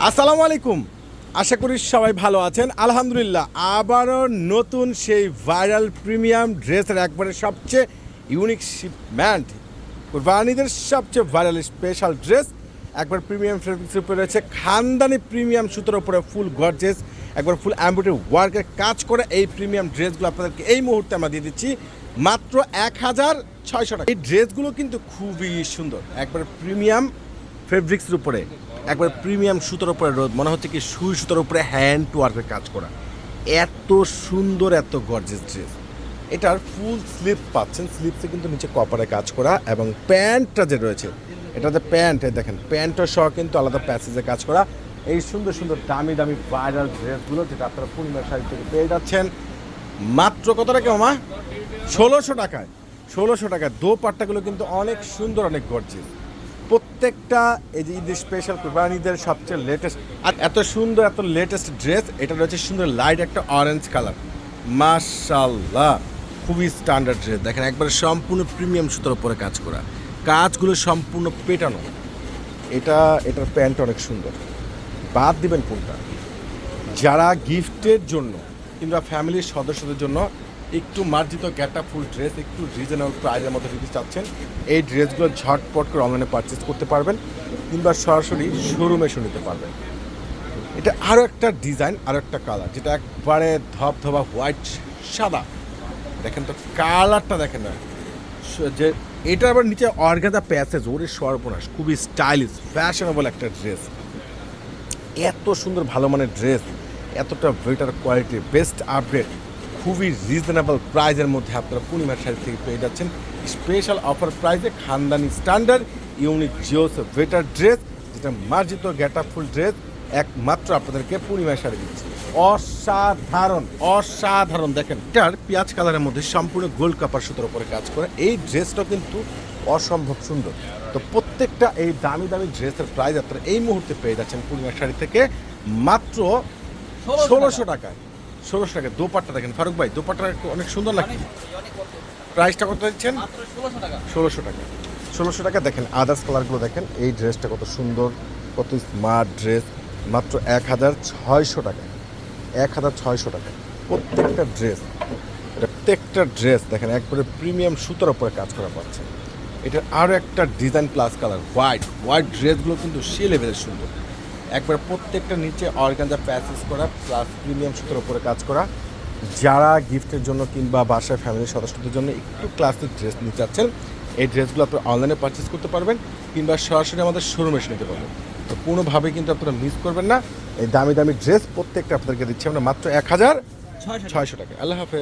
আসসালামু আলাইকুম। আশা করি সবাই ভালো আছেন। আলহামদুলিল্লাহ, আবারও নতুন সেই ভাইরাল প্রিমিয়াম ড্রেসের একবারে সবচেয়ে ইউনিক শিপমেন্ট, কুরবানিদের সবচেয়ে ভাইরাল স্পেশাল ড্রেস একবার প্রিমিয়াম ফেব্রিক্সের উপরে রয়েছে, খানদানি প্রিমিয়াম সুতোর উপরে ফুল গর্জেস, একবার ফুল এমব্রয়ডারি ওয়ার্কের কাজ করে এই প্রিমিয়াম ড্রেসগুলো আপনাদেরকে এই মুহূর্তে আমরা দিয়ে দিচ্ছি মাত্র 1600 টাকা। এই ড্রেসগুলো কিন্তু খুবই সুন্দর, একবার প্রিমিয়াম ফেব্রিক্সের উপরে, একবার প্রিমিয়াম সুতোর উপরে রোদ, মনে হচ্ছে কি সুই সুতোর উপরে হ্যান্ড টু ওয়ার্কের কাজ করা। এত সুন্দর, এত গর্জিয়াস ড্রেস। এটার ফুল স্লিভ পাচ্ছেন, স্লিভসে কিন্তু নিচে কপারে কাজ করা, এবং প্যান্টটা যে রয়েছে এটাতে প্যান্ট দেখেন, প্যান্টটা সহ কিন্তু আলাদা প্যাসেজে কাজ করা। এই সুন্দর সুন্দর দামি দামি ভাইরাল ড্রেসগুলো যেটা আপনারা পূর্ণিমার শাড়ি থেকে পেয়ে যাচ্ছেন মাত্র কত টাকা মামা? 1600 টাকায়। 1600 টাকায় দোপাট্টাগুলো কিন্তু অনেক সুন্দর, অনেক গর্জিয়াস। প্রত্যেকটা এই যে ঈদের স্পেশাল কুরবানিদের সবচেয়ে লেটেস্ট, আর এত সুন্দর, এত লেটেস্ট ড্রেস। এটা রয়েছে সুন্দর লাইট একটা অরেঞ্জ কালার, মাশাআল্লাহ খুবই স্ট্যান্ডার্ড ড্রেস। দেখেন একবারে সম্পূর্ণ প্রিমিয়াম সুতোর উপরে কাজ করা, কাজগুলো সম্পূর্ণ পেটানো। এটার প্যান্ট অনেক সুন্দর। বাদ দিবেন কোনটা? যারা গিফটের জন্য কিংবা ফ্যামিলির সদস্যদের জন্য একটু মার্জিত গ্যাটা ফুল ড্রেস, একটু রিজনেবল প্রাইসের মধ্যে যদি চাচ্ছেন, এই ড্রেসগুলো ঝটপট করে অনলাইনে পারচেস করতে পারবেন কিংবা সরাসরি শোরুমে এসে নিতে পারবেন। এটা আরও একটা ডিজাইন, আরও একটা কালার, যেটা একবারে ধবধবা হোয়াইট সাদা। দেখেন তো কালারটা, দেখেন না যে এটা আবার নিচে অর্গাদা প্যাসেজ, ওরে সর্বনাশ, খুবই স্টাইলিশ ফ্যাশনেবল একটা ড্রেস। এত সুন্দর ভালো মানের ড্রেস, এতটা বেটার কোয়ালিটির, বেস্ট আপডেট, খুবই রিজনেবল প্রাইজের মধ্যে আপনারা পূর্ণিমার শাড়ি থেকে পেয়ে যাচ্ছেন স্পেশাল অফার প্রাইসে। খানদানি স্ট্যান্ডার্ড ইউনিক জিওস বেটার ড্রেস, যেটা মার্জিত গ্যাটা ফুল ড্রেস, একমাত্র আপনাদেরকে পূর্ণিমার শাড়ি দিচ্ছি। অসাধারণ অসাধারণ। দেখেন এটার পেঁয়াজ কালারের মধ্যে সম্পূর্ণ গোল্ড কাপার সুতোর উপরে কাজ করে এই ড্রেসটা কিন্তু অসম্ভব সুন্দর। তো প্রত্যেকটা এই দামি দামি ড্রেসের প্রাইস আপনারা এই মুহূর্তে পেয়ে যাচ্ছেন পূর্ণিমার শাড়ি থেকে মাত্র 1600 টাকায়। 1600 টাকা। দোপাট্টা দেখেন ফারুক ভাই, দোপাট্টা অনেক সুন্দর লাগে। প্রাইসটা কত দিচ্ছেন? 1600 টাকা। 1600 টাকা। দেখেন আদার্স কালারগুলো দেখেন, এই ড্রেসটা কত সুন্দর, কত স্মার্ট ড্রেস, মাত্র 1600 টাকা। 1600 টাকা প্রত্যেকটা ড্রেস। প্রত্যেকটা ড্রেস দেখেন একবারে প্রিমিয়াম সুতোর উপরে কাজ করা পাচ্ছে। এটার আরও একটা ডিজাইন প্লাস কালার হোয়াইট ড্রেসগুলো কিন্তু সে লেভেলের সুন্দর। একবার প্রত্যেকটা নিচে অর্গানজা প্যাসেজ করা প্লাস প্রিমিয়াম সুতোর উপরে কাজ করা। যারা গিফটের জন্য কিংবা বাসায় ফ্যামিলির সদস্যদের জন্য একটু ক্লাসিক ড্রেস নিতে চাচ্ছেন, এই ড্রেসগুলো আপনারা অনলাইনে পারচেস করতে পারবেন কিংবা সরাসরি আমাদের শোরুমে এসে নিতে পারবেন। তো কোনোভাবেই কিন্তু আপনারা মিস করবেন না। এই দামি দামি ড্রেস প্রত্যেকটা আপনাদেরকে দিচ্ছি আমরা মাত্র 1600 টাকা। আল্লাহ হাফেজ।